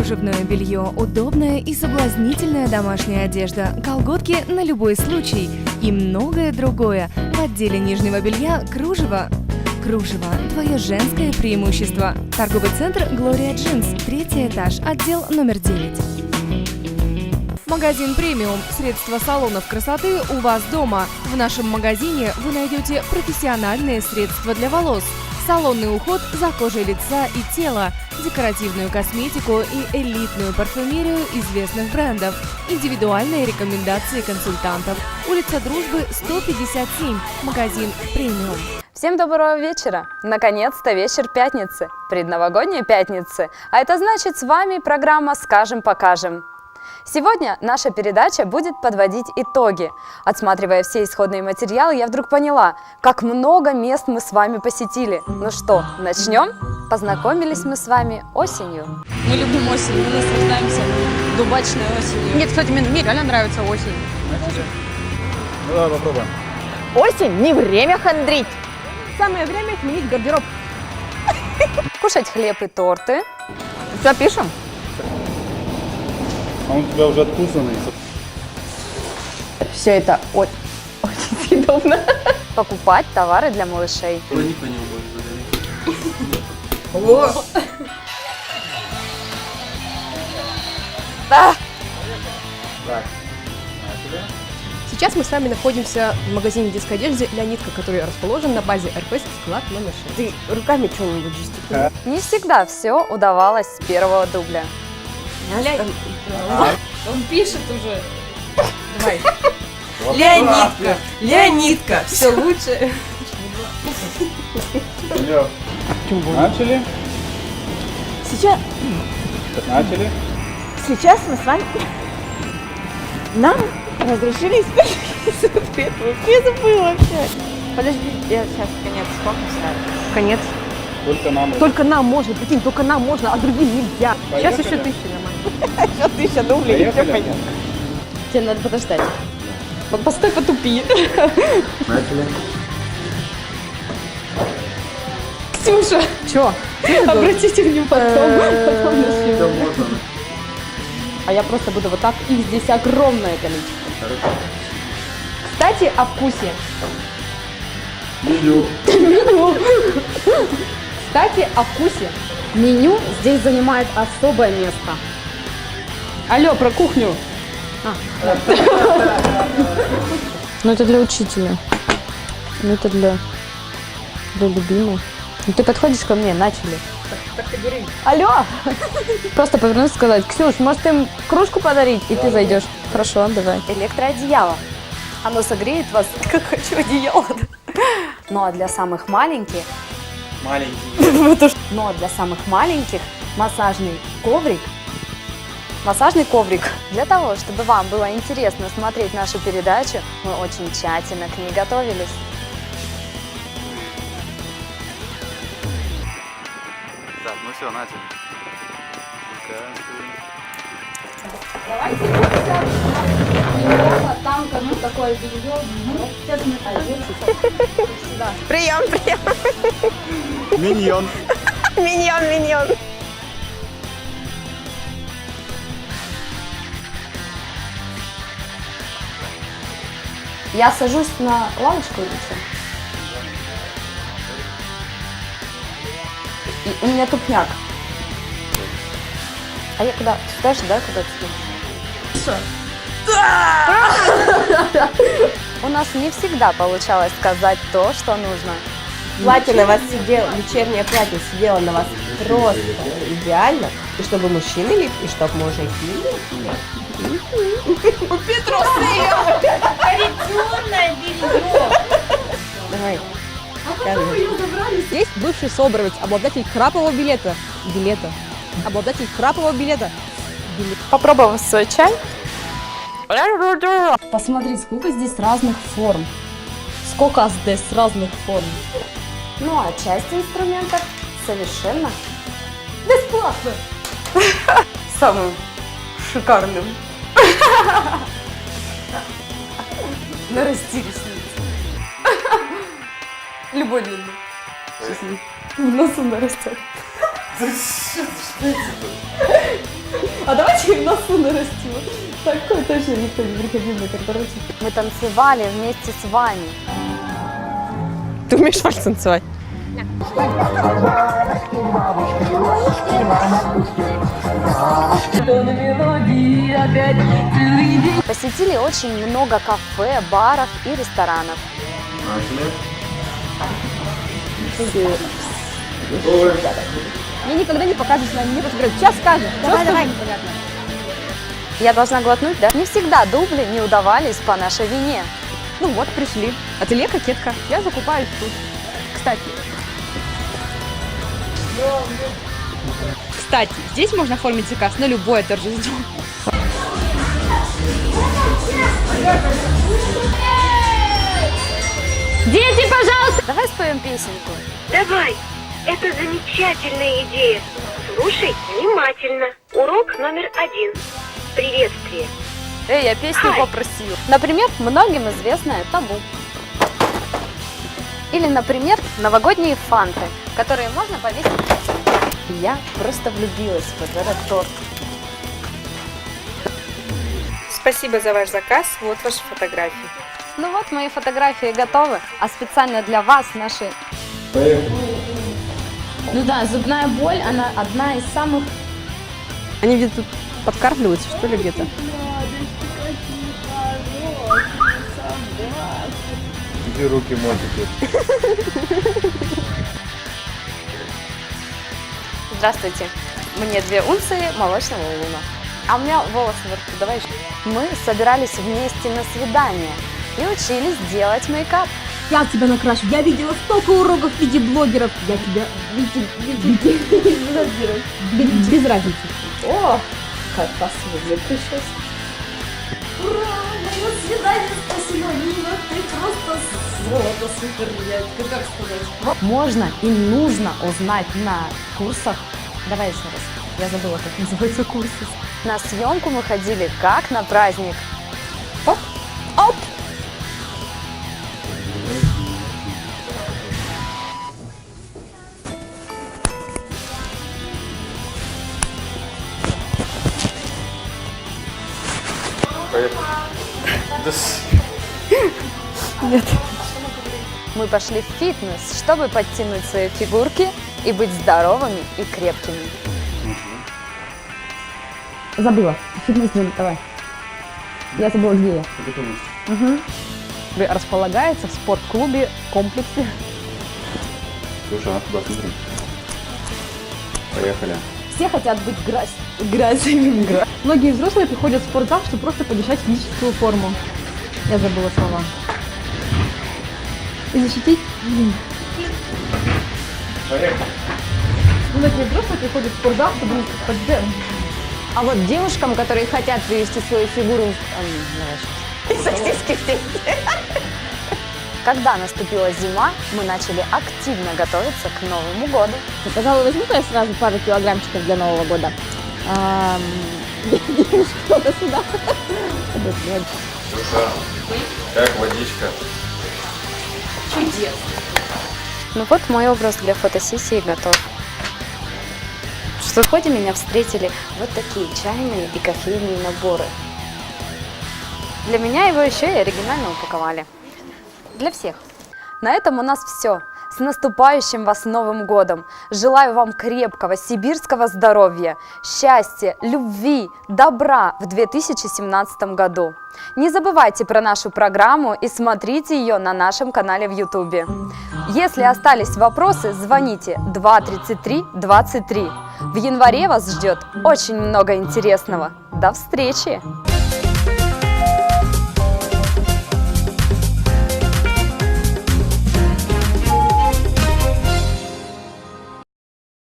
Кружевное белье, удобная и соблазнительная домашняя одежда, колготки на любой случай и многое другое в отделе нижнего белья «Кружево». Кружево – твое женское преимущество. Торговый центр «Глория Джинс», 3-й этаж, отдел номер 9. Магазин «Премиум». Средства салонов красоты у вас дома. В нашем магазине вы найдете профессиональные средства для волос, салонный уход за кожей лица и тела, декоративную косметику и элитную парфюмерию известных брендов, индивидуальные рекомендации консультантов. Улица Дружбы, 157, магазин «Премиум». Всем доброго вечера! Наконец-то вечер пятницы, предновогодней пятницы. А это значит, с вами программа «Скажем-покажем». Сегодня наша передача будет подводить итоги. Отсматривая все исходные материалы, я вдруг поняла, как много мест мы с вами посетили. Ну что, начнем? Познакомились мы с вами осенью. Мы любим осень, мы наслаждаемся дубачной осенью. Нет, кстати, мне реально нравится осень. Ну давай попробуем. Осень не время хандрить. Самое время отменить гардероб. Кушать хлеб и торты. Запишем. А он у тебя уже откусанный. Все это очень съедобно. Покупать товары для малышей. Сейчас мы с вами находимся в магазине детской одежды «Леонидка», который расположен на базе РП склад номер 6. Ты руками что-нибудь жестикулируешь. Не всегда все удавалось с первого дубля. Он пишет уже. Давай. Леонидка, Леонидка, все лучше. Начали? Начали? Сейчас мы с вами... Нам разрешили использовать Я забыла вообще. Подожди, я сейчас конец сколько ставлю? Конец. Только нам. Только нам можно, прикинь, только нам можно, а другим нельзя. Сейчас еще 1000 нормально. Еще 1000 дублей, и все Поехали. понятно. Тебе надо подождать. Постой, потупи. Начали. Ксюша, что? Обратите внимание, потом начнем. Все можно. А я просто буду вот так, их здесь огромное количество. Кстати, о вкусе. Меню. Кстати, о вкусе. Меню здесь занимает особое место. Алло, про кухню. Ну это для учителя. Ну это для любимой. Ну ты подходишь ко мне, начали. Алло! Просто повернусь и сказать: Ксюш, может им кружку подарить? И ты зайдешь. Хорошо, давай. Электроодеяло. Оно согреет вас, как хочу одеяло. Ну а для самых маленьких... Ну а для самых маленьких массажный коврик. Массажный коврик. Для того, чтобы вам было интересно смотреть нашу передачу, мы очень тщательно к ней готовились. Так, ну все, начали. Там как бы такое белье. Прием. Миньон. Миньон. Я сажусь на лавочку или что? И у меня тупняк. А я куда? Сюда же, да, куда-то? У нас не всегда получалось сказать то, что нужно. Платье на вас сидело, вечернее платье сидело на вас просто идеально. И чтобы мужчины лепили, и чтобы мужики лепили. Давай. Есть бывший собровец, обладатель крапового билета. Обладатель крапового билета. Попробовав свой чай. Посмотри, сколько здесь разных форм. Сколько здесь разных форм. Ну а часть инструментов совершенно Бесплатно. самым шикарным. Нарасти ресницы. Любой длины. В носу нарастет. А давайте в носу нарастим. Такой точно никто не приходил на корпоратив. Мы танцевали вместе с вами. Ты умеешь вальс танцевать? Посетили очень много кафе, баров и ресторанов. Мне никогда не показывают на мне, просто говорят, сейчас скажешь. Давай. Я должна глотнуть, да? Не всегда дубли не удавались по нашей вине. Ну вот, пришли. Ателье «Кокетка». Я закупаюсь тут. Кстати, здесь можно оформить заказ на любое торжество. Дети, пожалуйста! Давай споем песенку. Давай, это замечательная идея. Слушай внимательно. Урок номер 1. Приветствие. Я песню Хай. попросила. Например, многим известное табу. Или, например, новогодние фанты, которые можно повесить. Я просто влюбилась в этот торт. Спасибо за ваш заказ. Вот ваши фотографии. Ну вот, мои фотографии готовы, а специально для вас наши... Ну да, зубная боль, она одна из самых... Они где-то тут подкармливаются, что ли, где-то? Иди руки мойте. Здравствуйте, мне 2 унции молочного луна. А у меня волосы в рту, давай еще. Мы собирались вместе на свидание и учились делать мейкап. Я тебя накрашу. Я видела столько уроков в виде блогеров. Я тебя без разницы. О, как посмотрит сейчас. Ура! Мое свидание спасибо, Нина. Ты просто золото, супер. Как сказать? Можно и нужно узнать на курсах. Давай еще раз. Я забыла, как называются курсы. На съемку мы ходили как на праздник. Поехали. Мы пошли в фитнес, чтобы подтянуть свои фигурки и быть здоровыми и крепкими. Забыла. Фитнес-день, давай. Я забыла, где я. Располагается в спортклубе комплексе. Слушай, а туда смотри. Поехали. Все хотят быть грязными. Многие взрослые приходят в спортзал, чтобы просто поддержать физическую форму. Я забыла слова. И защитить. Поехали. Многие взрослые приходят в спортзал, чтобы поддержать. А вот девушкам, которые хотят привести свою фигуру... Когда наступила зима, мы начали активно готовиться к Новому году. Пожалуй, возьму-ка я сразу пару килограммчиков для Нового года. Что-то сюда. Слушай, как водичка? Ну вот мой образ для фотосессии готов. В ходе меня встретили вот такие чайные и кофейные наборы. Для меня его еще и оригинально упаковали. Для всех. На этом у нас все. С наступающим вас Новым годом! Желаю вам крепкого сибирского здоровья, счастья, любви, добра в 2017 году. Не забывайте про нашу программу и смотрите ее на нашем канале в YouTube. Если остались вопросы, звоните 233 23. В январе вас ждет очень много интересного. До встречи!